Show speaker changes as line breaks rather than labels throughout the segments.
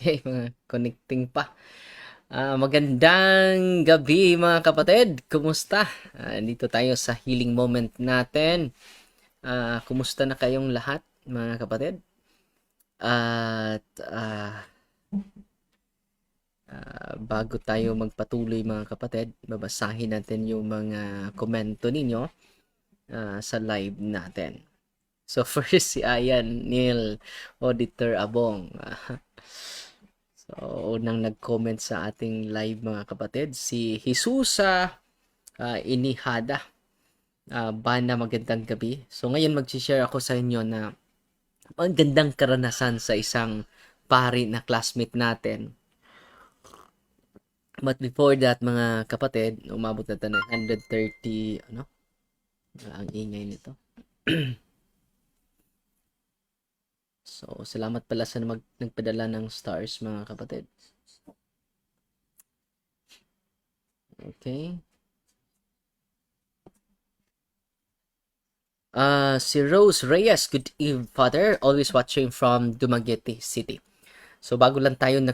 Okay, mga connecting pa. Magandang gabi mga kapatid. Kumusta? Dito tayo sa healing moment natin. Kumusta na kayong lahat mga kapatid? At bago tayo magpatuloy mga kapatid, babasahin natin yung mga komento ninyo sa live natin. So first si Ayan Neil, Auditor Abong. So, unang nag-comment sa ating live mga kapatid, si Jesusa Inihada. Bana, magandang gabi. So, ngayon mag-share ako sa inyo na magandang karanasan sa isang pari na classmate natin. But before that, mga kapatid, umabot na tayo ng 130, ang ingay nito. So, salamat pala sa nagpadala ng stars, mga kapatid. Okay. Si Rose Reyes, good evening, Father. Always watching from Dumaguete City. So, bago lang tayo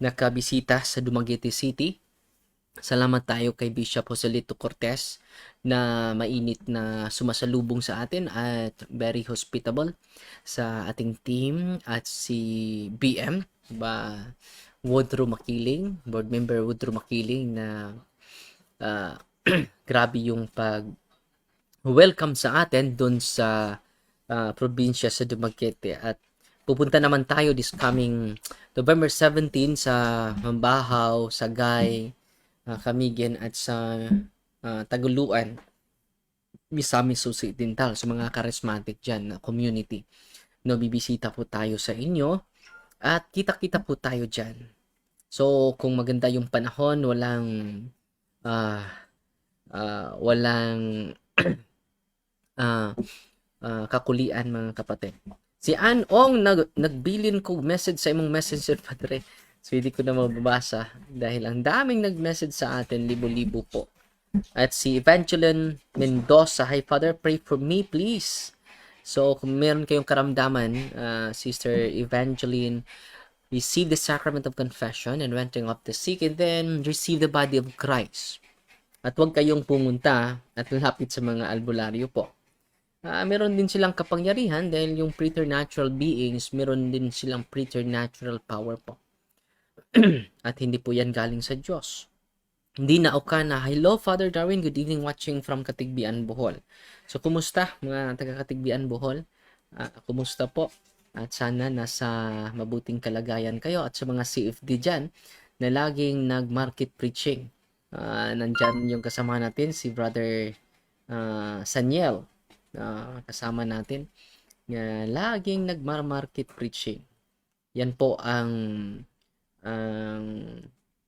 nakabisita sa Dumaguete City, salamat tayo kay Bishop Joselito Cortez na mainit na sumasalubong sa atin at very hospitable sa ating team at si BM, Woodrow Makiling, board member Woodrow Makiling na grabe yung welcome sa atin doon sa probinsya sa Dumaguete. At pupunta naman tayo this coming November 17 sa Mambahaw, Sagay, Camiguin at sa Taguluan, Misamis Occidental, sa mga charismatic dyan na community. No, bibisita po tayo sa inyo at kita-kita po tayo dyan. So, kung maganda yung panahon, walang kakulian mga kapatid. Si Ann Ong nagbilin ko message sa imong messenger, Padre. So hindi ko na mababasa dahil ang daming nag-message sa atin, libo-libo po. At si Evangeline Mendoza, hi Father, pray for me please. So kung meron kayong karamdaman, Sister Evangeline, receive the sacrament of confession and renting of the sick and then receive the body of Christ. At huwag kayong pumunta at lapit sa mga albularyo po. Meron din silang kapangyarihan dahil yung preternatural beings, meron din silang preternatural power po. At hindi po yan galing sa Diyos. Hindi na oka na, hello Father Darwin, good evening watching from Katigbian, Bohol. So, kumusta mga taga-Katigbian, Bohol? Kumusta po? At sana nasa mabuting kalagayan kayo at sa mga CFD dyan na laging nag-market preaching. Nandyan yung kasama natin, si Brother Saniel. Kasama natin na laging nagmar-market preaching. Yan po ang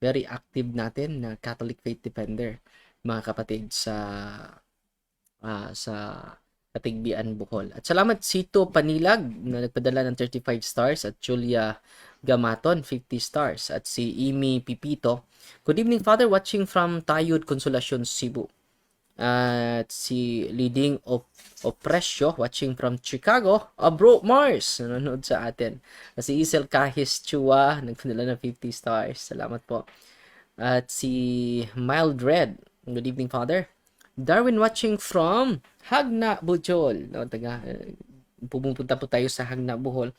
very active natin na Catholic Faith Defender, mga kapatid sa Katigbian, Bohol. At salamat Sito Panilag na nagpadala ng 35 stars at Julia Gamaton 50 stars at si Imi Pipito. Good evening Father, watching from Tayud, Consolacion, Cebu. At si Leading Opresyo watching from Chicago. Bro Mars nanonood sa atin. Si Isel Kahis Chua nagpadala ng 50 stars. Salamat po. At si Mild Red, good evening Father. Darwin watching from Hagna, Bohol. No, pupunta po tayo sa Hagna, Bohol.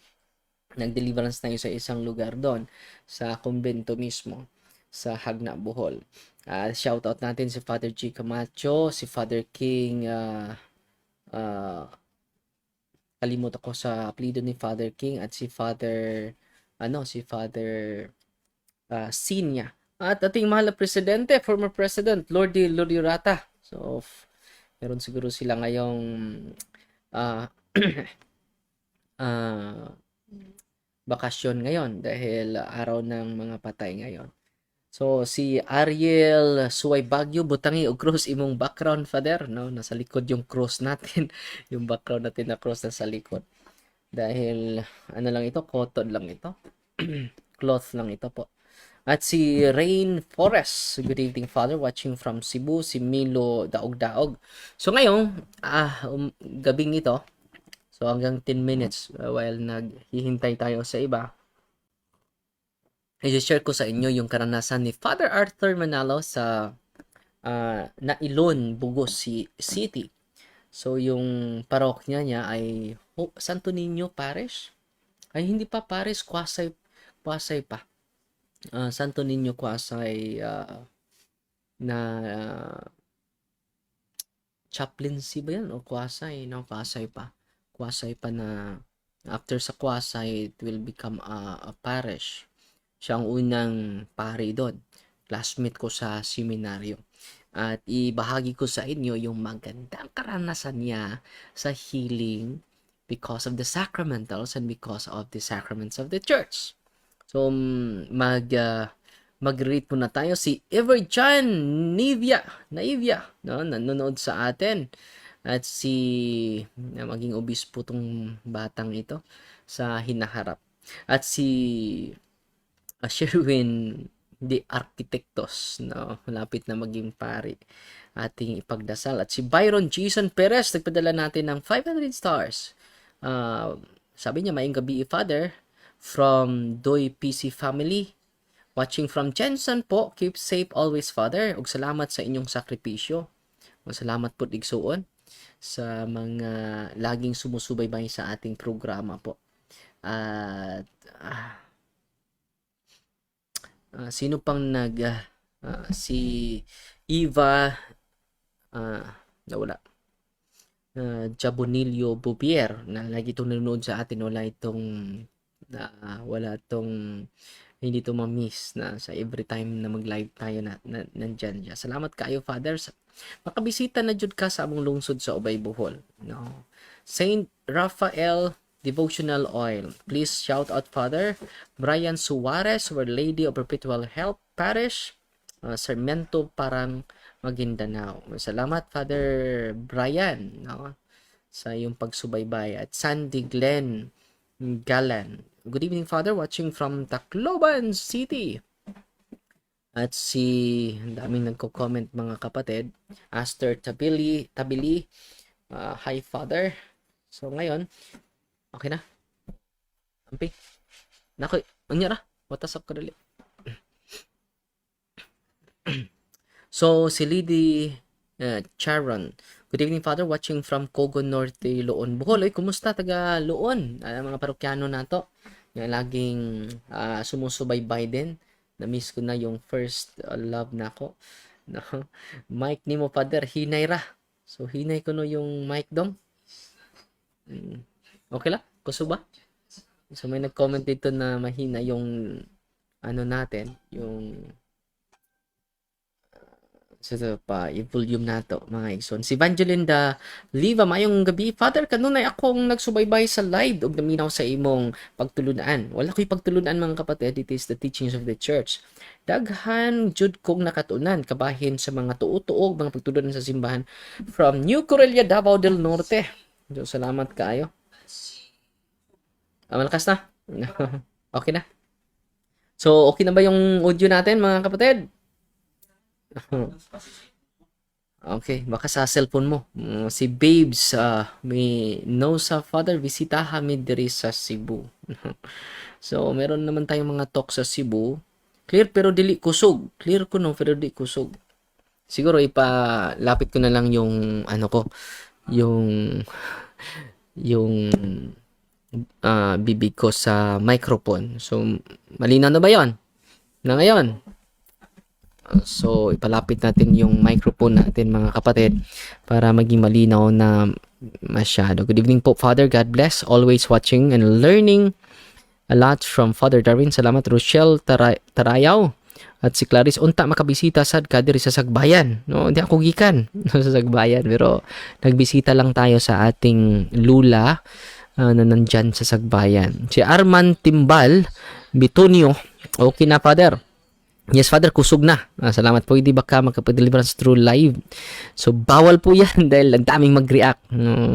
Nag-deliverance tayo sa isang lugar doon, sa kumbento mismo, sa Hagna, Bohol. Shoutout natin si Father G. Camacho, si Father King, kalimutan ko sa apelido ni Father King, at si Father Sinya. At ating mahal na presidente, former President, Lordy Luriurata. So, meron siguro sila ngayong bakasyon ngayon dahil araw ng mga patay ngayon. So, si Ariel Suway Bagyo, butangi og cross imong background, Father, no? Nasa likod yung cross natin. Yung background natin na cross nasa likod. Dahil, ano lang ito, cotton lang ito. Cloth lang ito po. At si Rain Forest, good evening Father, watching from Cebu, si Milo Daog-Daog. So ngayon, gabing ito, so hanggang 10 minutes while naghihintay tayo sa iba, i-share ko sa inyo yung karanasan ni Father Arthur Manalo sa Nailon, Bugos City. So, yung parokya niya ay Santo Niño Parish. Ay, hindi pa Parish, Kwasay pa. Santo Niño Kwasay na chaplaincy ba yan? O Kwasay? No, Kwasay pa. Kwasay pa na after sa Kwasay, it will become a parish. Siya ang unang pari doon. Classmate ko sa seminaryo. At ibahagi ko sa inyo yung magandang karanasan niya sa healing because of the sacramentals and because of the sacraments of the church. So, mag-rate muna tayo. Si Everjan Naivia, no, nanonood sa atin. At maging obispo tong batang ito sa hinaharap. At si Sherwin de Arquitectos, no, malapit na maging pari, ating ipagdasal. At si Byron Jason Perez, nagpadala natin ng 500 stars. Sabi niya, maayong gabi, Father, from Doy PC family, watching from Jensen po, keep safe always, Father, ug salamat sa inyong sakripisyo. Salamat po, Igsuon, sa mga laging sumusubaybay sa ating programa po. At sino pang si Eva nawala, Jabonilio Bubier, na lagi itong nanonood sa atin. Wala itong hindi ito ma-miss na sa every time na mag-live tayo na nandyan siya. Salamat kayo, Father. Makabisita na jud ka sa among lungsod sa Ubay, Bohol. No. Saint Raphael Devotional Oil. Please shout out, Father Brian Suarez, Our Lady of Perpetual Help Parish, Sarmiento, Parang, Maguindanao. Salamat, Father Brian, no, sa iyong pagsubaybay. At Sandy Glenn Galan. Good evening, Father, watching from Tacloban City. At ang daming nagko-comment, mga kapatid. Aster Tabili, hi, Father. So, ngayon, okay na? Amping. Naku, anyara. Watasap ka dali. So, si Lady Charon. Good evening, Father. Watching from Cogon Norte, Loon, Bohol. Ay, kumusta, taga Loon? Mga parokyano nato. Yung laging sumusubaybay din. Na-miss ko na yung first love na ako. No? Mic ni mo, Father. Hinay ra. So, hinay ko no yung mic dong. Okay lang? Kuso ba? So, may nag-comment dito na mahina yung natin, yung i-volume nato, mga igsoon. Si Evangelinda Liva, mayong gabi, Father, kanunay akong nagsubaybay sa live ug naminaw sa imong pagtulunan. Wala ko'y pagtulunan, mga kapatid. It is the teachings of the church. Daghan jud kong nakatunan kabahin sa mga tuo-tuog, mga pagtulunan sa simbahan from New Corellia, Davao del Norte. So, salamat kaayo. Malakas na. Okay na. So, okay na ba yung audio natin, mga kapatid? Okay, baka sa cellphone mo. Si Babes, may no sa Father, bisita kami diri sa Cebu. So, meron naman tayong mga talk sa Cebu. Clear pero dili kusog. Clear ko no, pero dili kusog. Siguro ipalapit ko na lang yung yung bibig ko sa microphone. So, malinaw na ba yon? Na ngayon. So, ipalapit natin yung microphone natin, mga kapatid, para maging malinaw na masyado. Good evening po, Father. God bless. Always watching and learning a lot from Father Darwin. Salamat, Rochelle Tarayaw. At si Clarice, unta makabisita sad ka diri sa Sagbayan. No, hindi ako gikan sa Sagbayan, pero nagbisita lang tayo sa ating lula na nandyan sa Sagbayan. Si Arman Timbal Bitonio. Okay na, Father. Yes, Father, kusog na. Salamat po. Hindi baka magkapag-deliverance through live. So, bawal po yan dahil ang daming mag-react.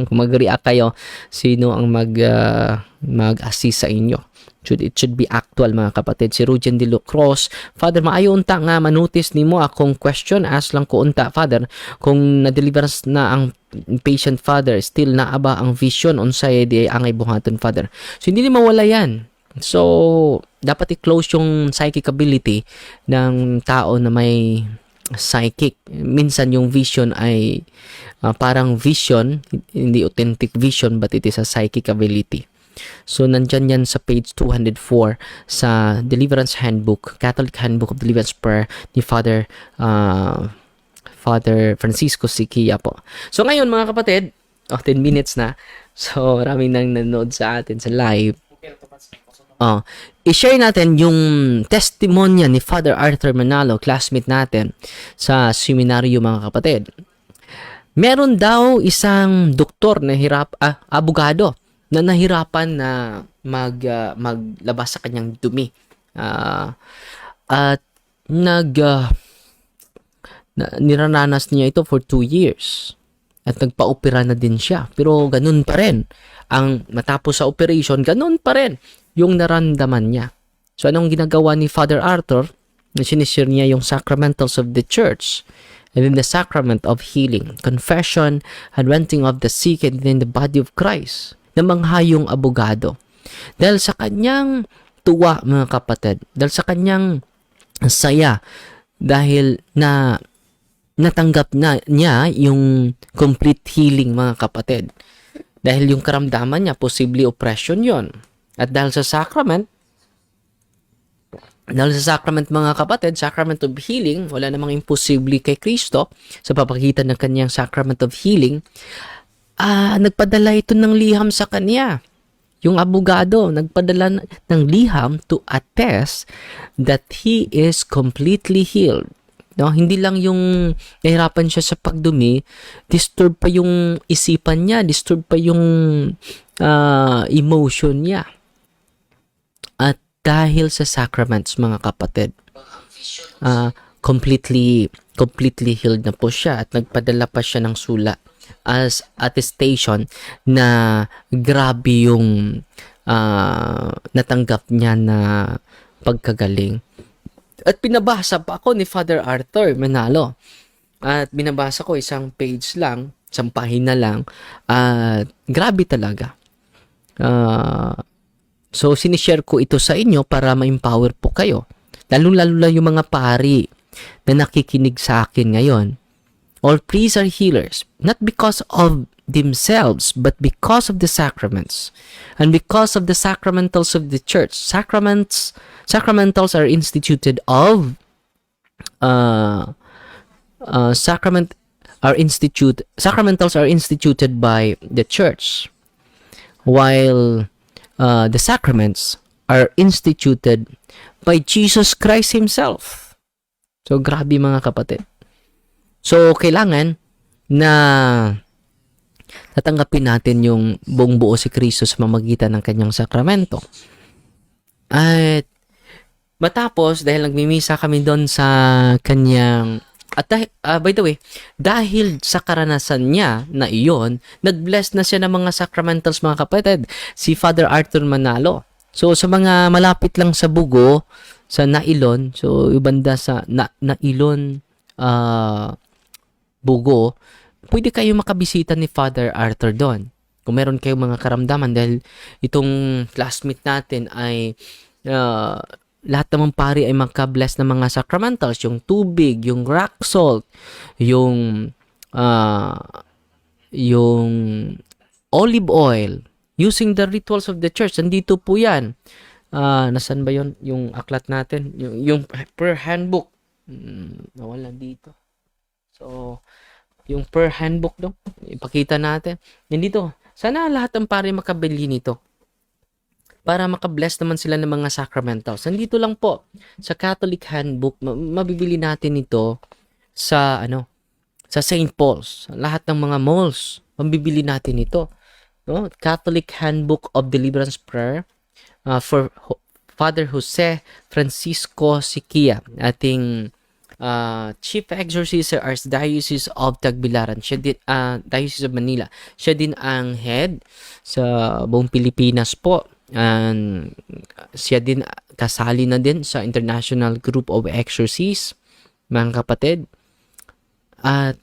Kung mag-react kayo, sino ang mag-assist sa inyo? It should be actual, mga kapatid. Si Rujen de Lucros, Father, maayo unta nga manotice nimo akong question. Ask lang ko unta, Father, kung na-deliverance na ang patient, Father, still naaba ang vision unsay di angay buhaton, Father. So, hindi mawala yan. So, dapat i-close yung psychic ability ng tao na may psychic. Minsan yung vision ay parang vision, hindi authentic vision, but it is a psychic ability. So, nandyan yan sa page 204 sa Deliverance Handbook, Catholic Handbook of Deliverance Prayer ni Father Francisco Siquia po. So, ngayon mga kapatid, 10 minutes na. So, maraming nang nanood sa atin sa live. I-share natin yung testimonya ni Father Arthur Manalo, classmate natin sa seminaryo mga kapatid. Meron daw isang doktor na abogado na nahirapan na maglabas sa kanyang dumi. At nirananas niya ito for 2 years. At nagpa-opera na din siya. Pero ganun pa rin. Ang matapos sa operation, ganun pa rin yung naramdaman niya. So, anong ginagawa ni Father Arthur? Sinishare niya yung sacramentals of the church and then the sacrament of healing, confession, anointing of the sick, and then the body of Christ. Namangha yung abogado. Dahil sa kanyang tuwa, mga kapatid, dahil sa kanyang saya, dahil natanggap na niya yung complete healing, mga kapatid. Dahil yung karamdaman niya, possibly oppression yon. At dahil sa sacrament mga kapatid, sacrament of healing, wala namang imposible kay Kristo sa pamamagitan ng kanyang sacrament of healing, nagpadala ito ng liham sa kanya. Yung abogado, nagpadala ng liham to attest that he is completely healed. No, hindi lang yung nahirapan siya sa pagdumi, disturb pa yung isipan niya, disturb pa yung emotion niya. At dahil sa sacraments, mga kapatid, completely healed na po siya at nagpadala pa siya ng sulat as attestation na grabe yung natanggap niya na pagkagaling. At pinabasa pa ako ni Father Arthur Manalo. At binabasa ko isang page lang, isang pahina lang. Grabe talaga. So, sinishare ko ito sa inyo para ma-empower po kayo. Lalo-lalo na yung mga pari na nakikinig sa akin ngayon. All priests are healers, not because of themselves, but because of the sacraments. And because of the sacramentals of the church. Sacramentals are instituted of sacramentals are instituted by the church, while the sacraments are instituted by Jesus Christ Himself. So, grabe mga kapatid. So, kailangan na tatanggapin natin yung buong buo si Kristo sa pamamagitan ng kanyang sakramento. At matapos, dahil nagmimisa kami doon sa kanyang, at by the way, dahil sa karanasan niya na iyon, nag-bless na siya ng mga sacramentals, mga kapatid, si Father Arthur Manalo. So, sa mga malapit lang sa Bugo, sa Nailon, so ibanda sa Nailon, Bugo, pwede kayo makabisita ni Father Arthur doon. Kung meron kayong mga karamdaman, dahil itong classmate natin ay lahat naman pari ay magka-bless ng mga sacramentals, yung tubig, yung rock salt, yung olive oil, using the rituals of the church. Nandito po yan. Nasaan ba yon yung aklat natin? Yung per handbook. Nawala dito. So, yung per handbook dong, ipakita natin. Nandito. Sana lahat ng pari makabili nito para makabless naman sila ng mga sacramentals. Nandito lang po sa Catholic Handbook. Mabibili natin ito sa sa St. Paul's. Lahat ng mga malls, mabibili natin ito. No? Catholic Handbook of Deliverance Prayer for Father Jose Francisco Siquia, ating Chief Exorcist sa Archdiocese of Tagbilaran. Siya din, Diocese of Manila. Siya din ang head sa buong Pilipinas po. And siya din kasali na din sa International Group of Exorcists, mga kapatid. At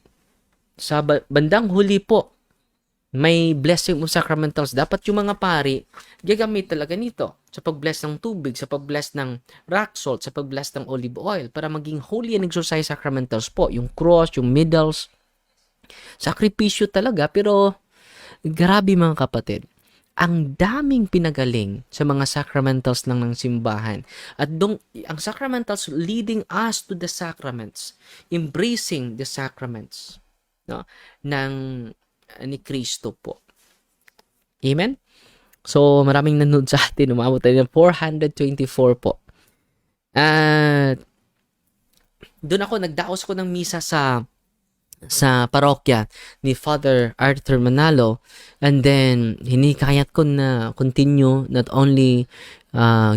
sa bandang huli po, may blessing of sacramentals. Dapat yung mga pari, gagamit talaga nito sa pag-bless ng tubig, sa pag-bless ng rock salt, sa pag-bless ng olive oil, para maging holy and exercise sacramentals po. Yung cross, yung middles, sakripisyo talaga, pero grabe mga kapatid. Ang daming pinagaling sa mga sacramentals lang ng simbahan. At ang sacramentals leading us to the sacraments, embracing the sacraments, no, ng ni Kristo po. Amen? So, maraming nanood sa atin. Umabot tayo ng 424 po. At doon ako, nagdaos ko ng misa sa parokya ni Father Arthur Manalo, and then hinikayat ko na continue not only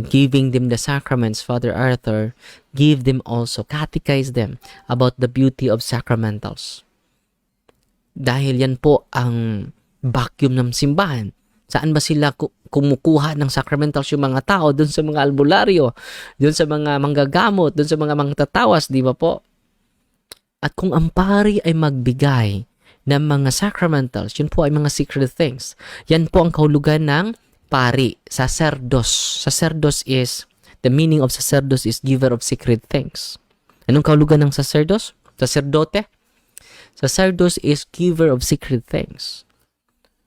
giving them the sacraments, Father Arthur, give them also, catechize them about the beauty of sacramentals. Dahil yan po ang vacuum ng simbahan. Saan ba sila kumukuha ng sacramentals yung mga tao? Doon sa mga albularyo, doon sa mga manggagamot, doon sa mga mangtatawas, di ba po? At kung ang pari ay magbigay ng mga sacramentals, yun po ay mga secret things. Yan po ang kahulugan ng pari, sacerdos. Sacerdos is, the meaning of sacerdos is giver of secret things. Anong kahulugan ng sacerdos? Sacerdote? Sacerdos is giver of secret things.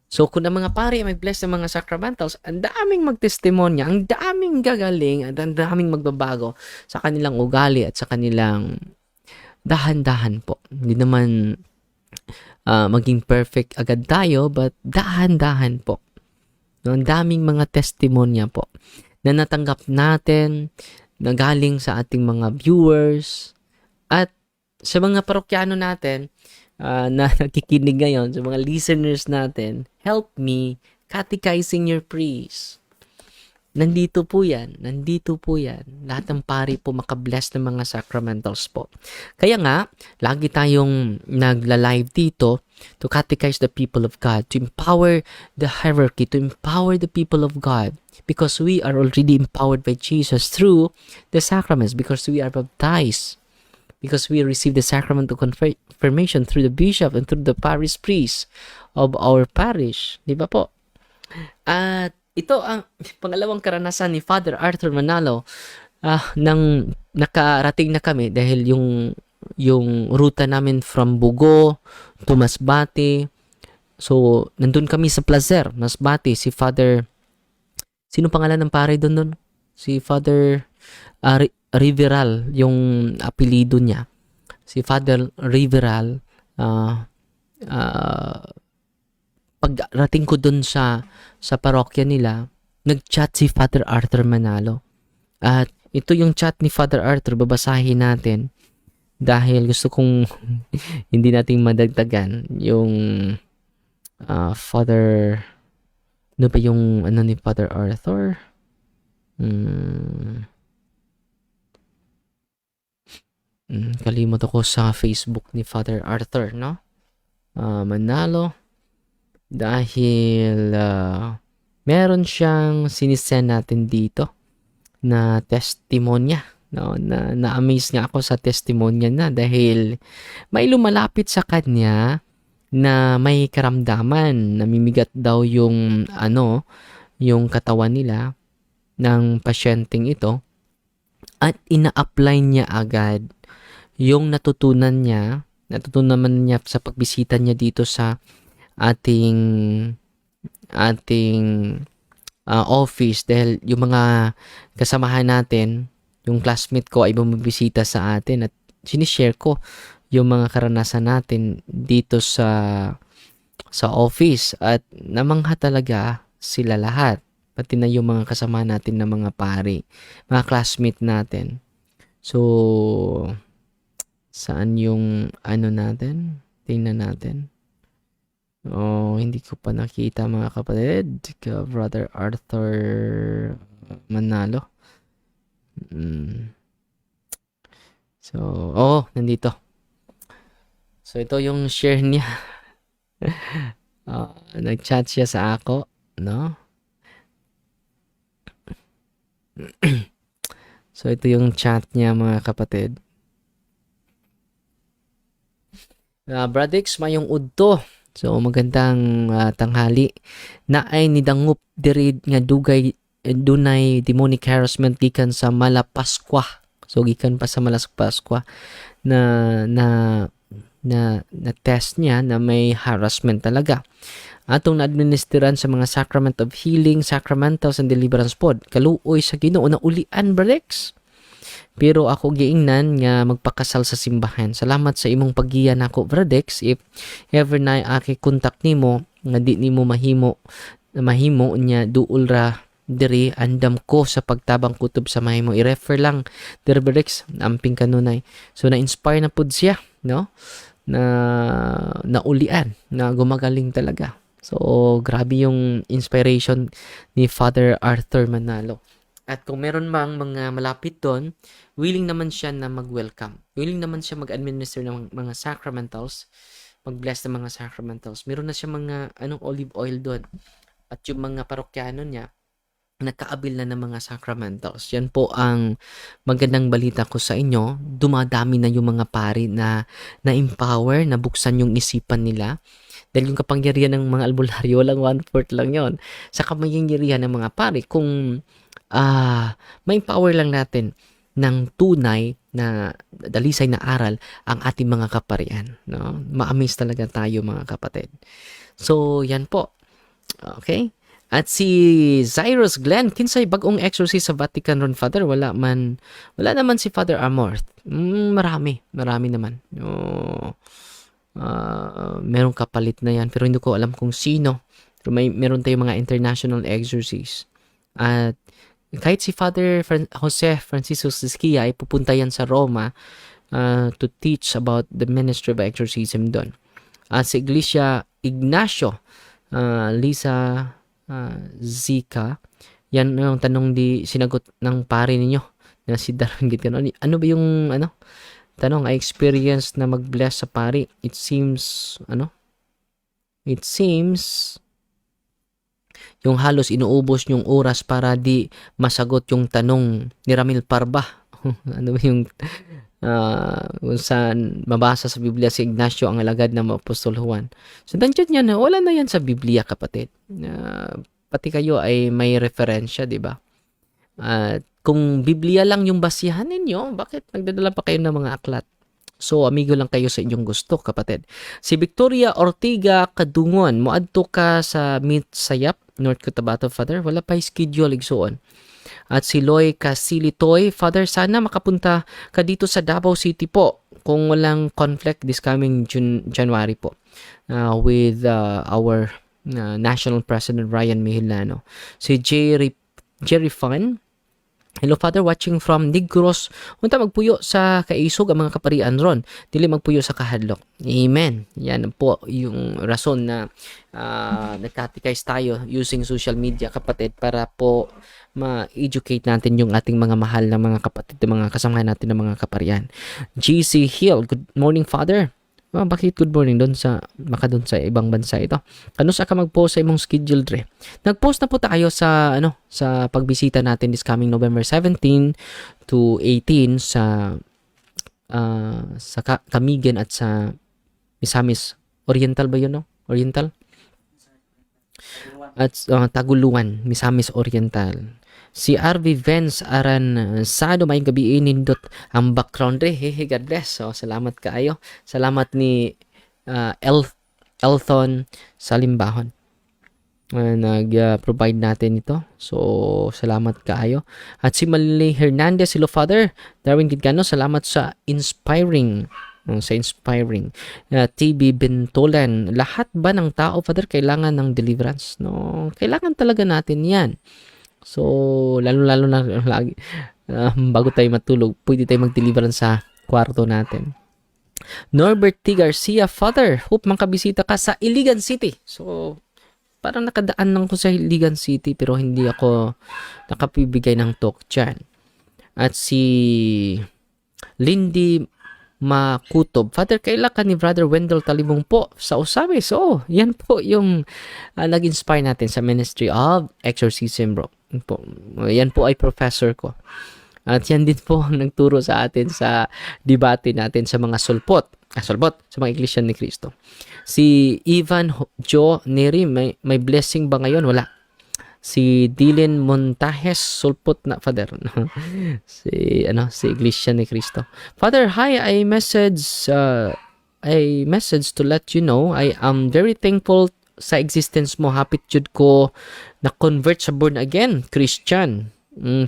So, kung ang mga pari ay mag-bless ng mga sacramentals, ang daming magtestimonya, ang daming gagaling, at ang daming magbabago sa kanilang ugali at sa kanilang dahan-dahan po. Hindi naman maging perfect agad tayo, but dahan-dahan po. No, ang daming mga testimonya po na natanggap natin, na galing sa ating mga viewers, at sa mga parokyano natin na nakikinig ngayon, sa mga listeners natin, help me catechizing your priest. Nandito po yan. Lahat ng pari po makabless ng mga sacramentals po. Kaya nga, lagi tayong nagla-live dito to catechize the people of God, to empower the hierarchy, to empower the people of God, because we are already empowered by Jesus through the sacraments, because we are baptized, because we receive the sacrament of confirmation through the bishop and through the parish priest of our parish. Di ba po? At ito ang pangalawang karanasan ni Father Arthur Manalo nang nakarating na kami, dahil yung ruta namin from Bugo to Masbate. So, nandun kami sa Placer, Masbate. Si Father, sino pangalan ng pare doon? Si Father Riveral, yung apelido niya. Si Father Riveral, pagdating ko dun sa parokya nila, nag-chat si Father Arthur Manalo. At ito yung chat ni Father Arthur, babasahin natin dahil gusto kong hindi nating madagdagan yung Father, ano ba yung ano ni Father Arthur? Kalimot ako sa Facebook ni Father Arthur, no? Manalo. Dahil meron siyang sinisend natin dito na testimonya, no? Na-amaze nga ako sa testimonya na, dahil may lumalapit sa kanya na may karamdaman, namimigat daw yung yung katawan nila ng pasyenteng ito, at ina-apply niya agad yung natutunan niya sa pagbisita niya dito sa ating office, dahil yung mga kasamahan natin, yung classmate ko ay bumibisita sa atin, at sinishare ko yung mga karanasan natin dito sa office, at namangha talaga sila lahat, pati na yung mga kasama natin na mga pari, mga classmate natin. So, saan yung natin? Tingnan natin. Hindi ko pa nakita mga kapatid. Brother Arthur Manalo. So, nandito. So, ito yung share niya. Nag-chat siya sa ako, no? So, ito yung chat niya mga kapatid. Bradix, mayong udto. So magandang tanghali. Na ay nidangup diri nga dugay dunay demonic harassment gikan sa Malapaskwa. So gikan pa sa Malapaskwa na na na test niya na may harassment talaga. Atong na-administeran sa mga sacrament of healing, sacramentals and deliverance pod. Kaluoy sa Ginoo na ulian Brex. Pero ako giingnan nga magpakasal sa simbahan. Salamat sa imong paggiya nako Brex. If ever na aki kontak nimo nga di nimo mahimo nya duol ra diri andam ko sa pagtabang kutob sa mahimo i-refer lang diri Brex amping kanunay. So na-inspire na pud siya, no? Na naulian, na gumagaling talaga. So, grabe yung inspiration ni Father Arthur Manalo. At kung meron mang mga malapit doon, willing naman siya na mag-welcome. Willing naman siya mag-administer ng mga sacramentals, mag-bless ng mga sacramentals. Meron na siya mga olive oil doon. At yung mga parokyano niya, nagkaabil na ng mga sacramentals. Yan po ang magandang balita ko sa inyo. Dumadami na yung mga pari na na-empower, na buksan yung isipan nila. Dahil yung kapangyarihan ng mga albularyo lang, 1/4 lang yon sa kapangyarihan ng mga pari. Kung ma-empower lang natin ng tunay na dalisay na aral ang ating mga kaparian. No? Ma-amaze talaga tayo mga kapatid. So, yan po. Okay? At si Cyrus Glenn, kinsay bagong exorcist sa Vatican ron, Father? Wala naman si Father Amorth. Marami naman. Merong kapalit na yan, pero hindi ko alam kung sino. Pero meron tayong mga international exorcists. At kahit si Father Jose Francisco Sisquia ay pupunta yan sa Roma to teach about the ministry of exorcism doon. At si Iglesia Ignacio Lisa Zika, yan yung tanong di sinagot ng pare ninyo na si Darwin Gitano. Ano ba yung tanong? I experience na mag-bless sa pari. It seems yung halos inuubos yung oras para di masagot yung tanong ni Ramil Parba. Ano ba yung kung saan mabasa sa Biblia si Ignacio ang alagad ng Apostol Juan. So, nandiyan yan, wala na yan sa Biblia, kapatid. Pati kayo ay may referensya, di ba? Kung Biblia lang yung basihan ninyo, bakit nagdadala pa kayo ng mga aklat? So, amigo lang kayo sa inyong gusto, kapatid. Si Victoria Ortiga Kadungon, moadto ka sa Sayap, North Cotabato, Father. Wala pa schedule, igsuon. At si Loy Casilitoy, Father, sana makapunta ka dito sa Davao City po kung walang conflict this coming January po with our National President Ryan Mihilano. Si Jerry Fun, hello Father, watching from Negros. Unta magpuyo sa kaisog ang mga kaparian ron. Dili magpuyo sa kahadlok. Amen. Yan po yung rason na nagkatikize tayo using social media, kapatid, para po ma-educate natin yung ating mga mahal na mga kapatid, mga kasamahan natin ng mga kaparian. GC Hill, good morning Father. Bakit good morning doon sa ibang bansa ito? Ano sa ka mag-post sa imong schedule, Dre? Nag-post na po tayo sa sa pagbisita natin this coming November 17 to 18 sa Camigen at sa Misamis Oriental ba yun, no? Oriental? At Taguluan, Misamis Oriental. Si RV Vance aran sado may gabi nindot ang background re. Hey, God bless. So, salamat kaayo. Salamat ni Elthon Salimbahon. Nag-provide natin ito. So, salamat kaayo. At si Malay Hernandez, hello Father. Darwin Gidgano, salamat sa inspiring. TB Bentolan, lahat ba ng tao, Father, kailangan ng deliverance? No, kailangan talaga natin yan. So, lalo-lalo na lagi, bago tayo matulog, pwede tayo mag-deliverance sa kwarto natin. Norbert T. Garcia, Father, hope makabisita ka sa Iligan City. So, parang nakadaan lang ko sa Iligan City, pero hindi ako nakapibigay ng talk dyan. At si Lindy Makutob, Father, kailan ka ni Brother Wendell Talibong po sa Usabe? So, yan po yung nag-inspire natin sa Ministry of Exorcism, bro. Yan po ay professor ko. At yan din po ang nagturo sa atin sa debate natin sa mga sulpot sa mga iglesia ni Cristo. Si Ivan Joe Neri, may blessing ba ngayon? Wala. Si Dylan Montajes, sulpot na Father. si iglesia ni Cristo. Father, hi, I message to let you know I am very thankful sa existence mo. Happy jud ko na convert sa born again Christian.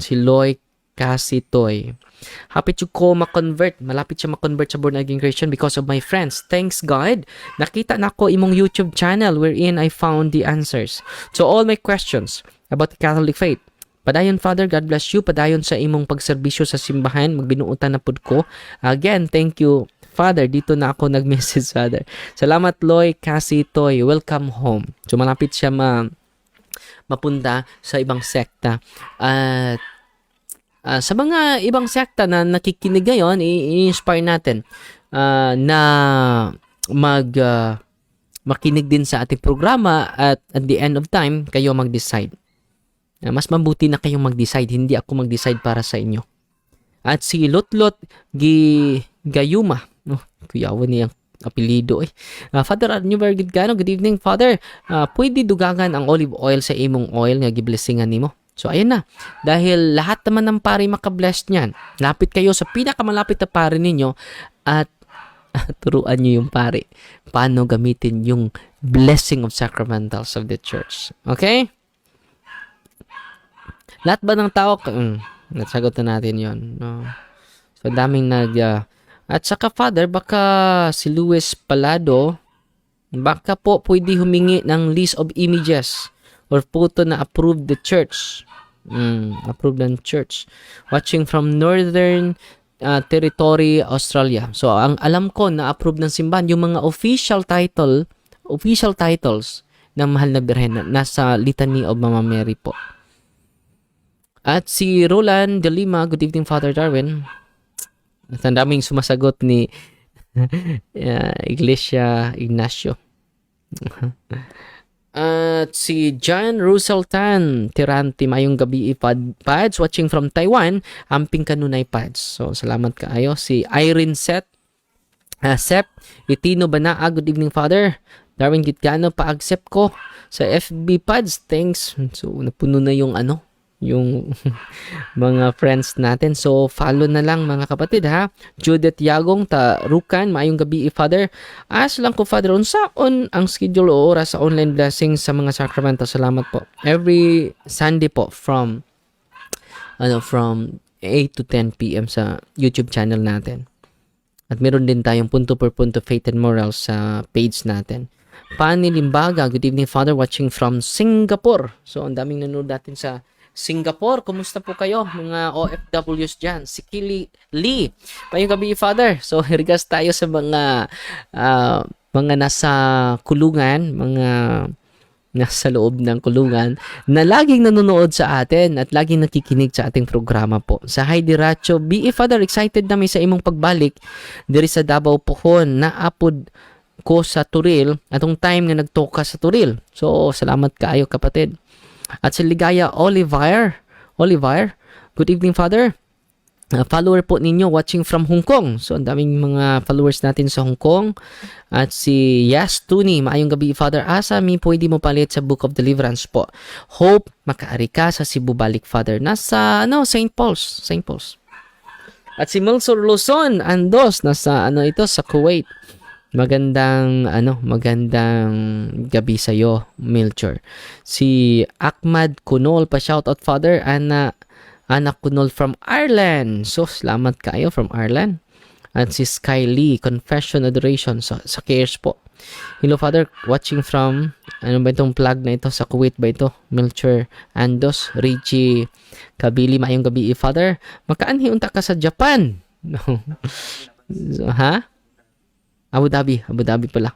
Si Loy Casitoy. Happy jud ko ma-convert. Malapit siya ma-convert sa born again Christian because of my friends. Thanks God. Nakita na ko imong YouTube channel wherein I found the answers to all my questions about the Catholic faith. Padayon, Father, God bless you. Padayon sa imong pagserbisyo sa simbahan. Magbinuutan na pud ko. Again, thank you, Father. Dito na ako nag-message, Father. Salamat, Loy Casitoy. Welcome home. So, malapit siya mapunta sa ibang sekta. At sa mga ibang sekta na nakikinig ngayon, i-inspire natin na makinig din sa ating programa at the end of time, kayo mag-decide. Mas mabuti na kayong mag-decide, hindi ako mag-decide para sa inyo. At si Lotlot Gayuma, kuyawan niyang apelido Father, new very good evening, Father. Pwede dugangan ang olive oil sa imong oil nga giblessingan nimo. So, ayun na. Dahil lahat naman ng pari makabless niyan. Lapit kayo sa pinakamalapit na pari ninyo at turuan nyo yung pari paano gamitin yung blessing of sacramentals of the church. Okay? Lahat ba ng tao, nasagot na natin yon. No? So, daming at saka, Father, baka si Luis Palado, baka po pwede humingi ng list of images or photo na approved the church. Approved ng church. Watching from Northern Territory, Australia. So, ang alam ko na approved ng simbahan, yung mga official titles ng Mahal na Birhen nasa Litany of Mama Mary po. At si Roland de Lima, good evening, Father Darwin. At ang daming sumasagot ni Iglesia Ignacio. At si John Russell Tan Tiranti, mayong gabi pads, watching from Taiwan, amping kanunay pads. So, salamat kaayo. Si Irene Sep, Itino Banaa, good evening, Father. Darwin Gitgano, pa-accept ko sa FB pads. Thanks. So, napuno na yung yung mga friends natin. So, follow na lang mga kapatid ha. Judith Yagong, Rukan, maayong gabi, Father. As lang ko, Father, unsaon ang schedule o oras sa online blessing sa mga sacramento. Salamat po. Every Sunday po from 8 to 10 p.m. sa YouTube channel natin. At meron din tayong punto per punto faith and morals sa page natin. Pani Limbaga, good evening, Father, watching from Singapore. So, ang daming nanonood natin sa Singapore. Kumusta po kayo, mga OFWs dyan? Si Kili Lee. Mayong gabi, Father. So, hirgas tayo sa mga nasa kulungan, mga nasa loob ng kulungan, na laging nanonood sa atin at laging nakikinig sa ating programa po. Sa Heidi Racho, B.E. Father, excited namin sa imong pagbalik diri sa Davao Pohon, naapod ko sa Turil, atong time nga nagtoka sa Turil. So, salamat kaayo, kapatid. At si Ligaya Oliver, good evening, Father. Follower po ninyo watching from Hong Kong. So, ang daming mga followers natin sa Hong Kong. At si Yas Tuni, maayong gabi, Father. Asa mi pwede mo palit sa Book of Deliverance po. Hope makaari ka sa Cebu balik, Father. Nasa St. Paul's. At si Milsor Luzon Andos, nasa sa Kuwait. Magandang gabi sa iyo, Milcher. Si Ahmad Kunol, pa shoutout, Father. Anak Kunol from Ireland. So, salamat kayo from Ireland. At si Sky Lee, Confession Adoration sa Cares po. Hello, Father, watching from ba itong plug na ito, sa Kuwait ba ito? Milcher Andos, Richie Kabili, maayong gabi, Father. Makaanhi unta ka sa Japan? No. So, ha? Abu Dhabi pala.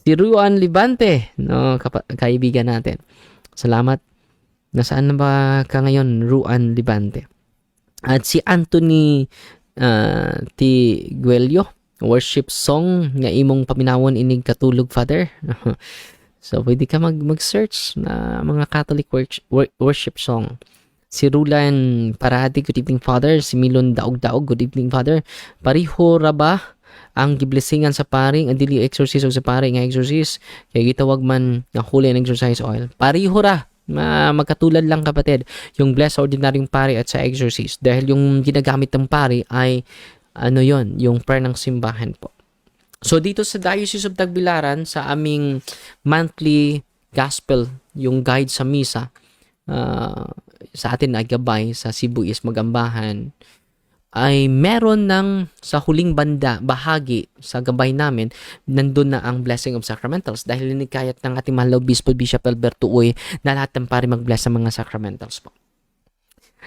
Si Ruan Libante, kaibigan natin. Salamat. Nasaan na ba ka ngayon, Ruan Libante? At si Anthony Tiguelio, worship song nga imong paminawon inig katulog, Father. So, pwede ka mag-search na mga Catholic worship song. Si Rulan Parati, good evening Father. Si Milon Daog-Daog, good evening Father. Pariho ra ba ang giblessingan sa paring ang dili exorcise o sa paring nga exorcise kay gitawag man nga huli ang exorcise oil. Pariho ra, magkatulad lang kapatid yung blessed ordinaryong pari at sa exorcise dahil yung ginagamit ng pari ay ano yon, yung prayer ng simbahan po. So dito sa Diocese of Tagbilaran sa aming monthly gospel, yung guide sa misa, sa atin ay gabay sa Cebu is Magambahan, ay meron ng sa huling bahagi sa gabay namin, nandun na ang blessing of sacramentals dahil inikayat ng ating mahal na Obispo Bishop Alberto Uy na lahat ng pari mag-bless sa mga sacramentals po.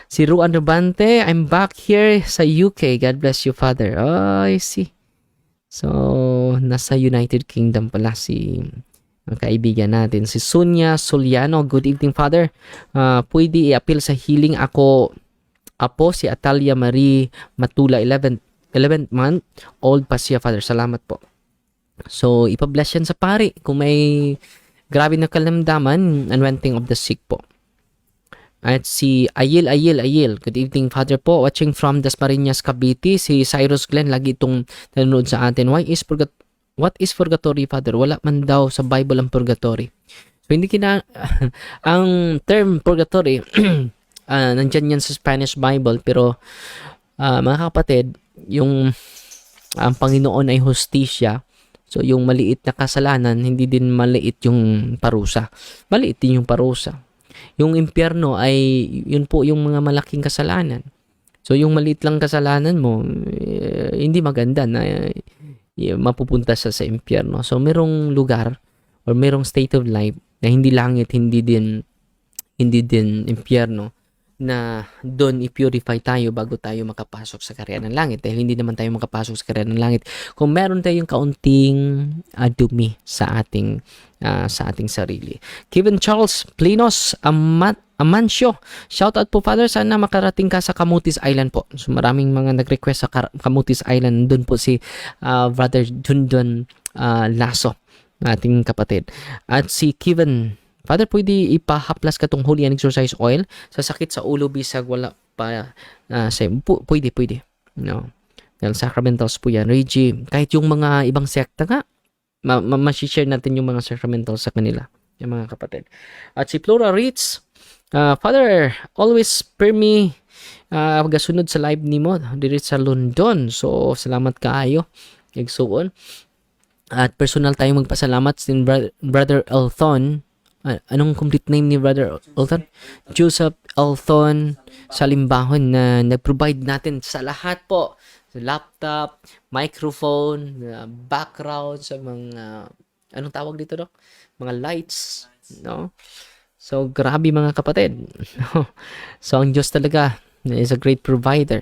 Si Ruan Rubante, I'm back here sa UK. God bless you, Father. Oh, I see. So, nasa United Kingdom pala si ang kaibigan natin. Si Sonia Soliano, good evening, Father. Pwede i-appeal sa healing ako si Atalia Marie Matula, 11th month old pa siya, Father. Salamat po. So, ipa-bless yan sa pari kung may grabe na kalamdaman, anointing of the sick po. At si Ayil, good evening Father po, watching from Dasmariñas, Cavite. Si Cyrus Glenn, lagi itong nanonood sa atin. What is purgatory, Father? Wala man daw sa Bible ang purgatory. So, hindi ang term purgatory, nandyan yan sa Spanish Bible, pero mga kapatid, yung ang Panginoon ay hustisya. So, yung maliit na kasalanan, hindi din maliit yung parusa. Maliit din yung parusa. Yung impyerno ay, yun po yung mga malaking kasalanan. So, yung maliit lang kasalanan mo, hindi maganda na mapupunta sa impyerno. So, merong lugar or merong state of life na hindi langit, hindi din impyerno, na doon i-purify tayo bago tayo makapasok sa karya ng langit. Dahil hindi naman tayo makapasok sa karya ng langit kung meron tayong kaunting dumi sa ating sarili. Kevin Charles Plinos Amancio, shout out po, Father, sana makarating ka sa Camotes Island po. So maraming mga nag-request sa Camotes Island. Doon po si Brother Dundon Lasso, ating kapatid. At si Kevin, Father, pwede ipahaplas ka tong holy and exorcise oil sa sakit sa ulo, bisag, wala pa pwede. No. Dahil sacramentals po yan. Reggie, kahit yung mga ibang sekta nga, ma-share natin yung mga sacramentals sa kanila, yung mga kapatid. At si Flora Ritz, Father, always spare me gasunod sa live nimo diri sa London. So, salamat kaayo. Igsuon. At personal tayo magpasalamat sin Brother Elthon. Anong complete name ni Brother Elthon? Joseph Elthon Salimbahon na nag-provide natin sa lahat po. Sa laptop, microphone, background, sa mga, anong tawag dito, Dok? Mga lights, no? So, grabe mga kapatid. So, ang Diyos talaga is a great provider.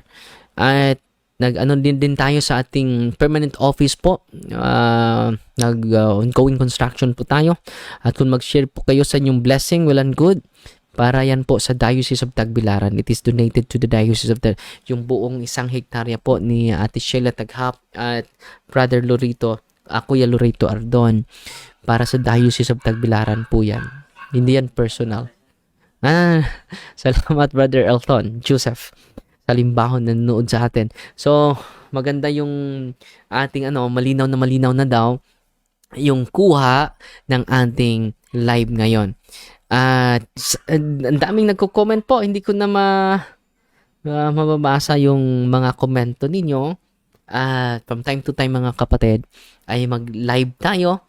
At nag-ano din tayo sa ating permanent office po. Ongoing construction po tayo. At kung mag-share po kayo sa inyong blessing, well and good, para yan po sa Diocese of Tagbilaran. It is donated to the Diocese of yung buong 1 hektarya po ni Ate Sheila Taghap at Brother Lorito, Kuya Lorito Ardon, para sa Diocese of Tagbilaran po yan. Hindi yan personal. Salamat, Brother Elton Joseph Salimbahon na nanood sa atin. So, maganda yung ating malinaw na daw yung kuha ng ating live ngayon. At ang daming nagko-comment po. Hindi ko na mababasa yung mga komento ninyo. From time to time, mga kapatid, ay mag-live tayo.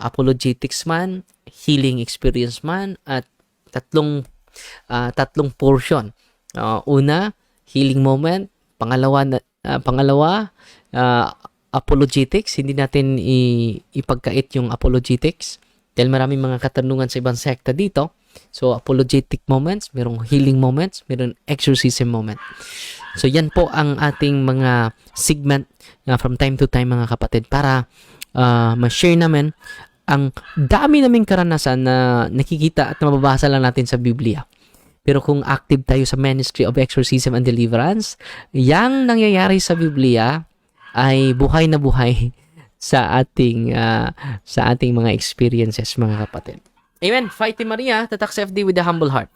Apologetics man, healing experience man, at tatlong portion. Una, healing moment. Pangalawa, apologetics. Hindi natin ipagkait yung apologetics dahil maraming mga katanungan sa ibang sekta dito. So, apologetic moments, merong healing moments, merong exorcism moment. So, yan po ang ating mga segment from time to time, mga kapatid, para ma-share namin ang dami naming karanasan na nakikita at mababasa lang natin sa Biblia. Pero kung active tayo sa ministry of exorcism and deliverance, yang nangyayari sa Biblia ay buhay na buhay sa ating mga experiences, mga kapatid. Amen. Fighting Maria, tatak sa FD with a humble heart.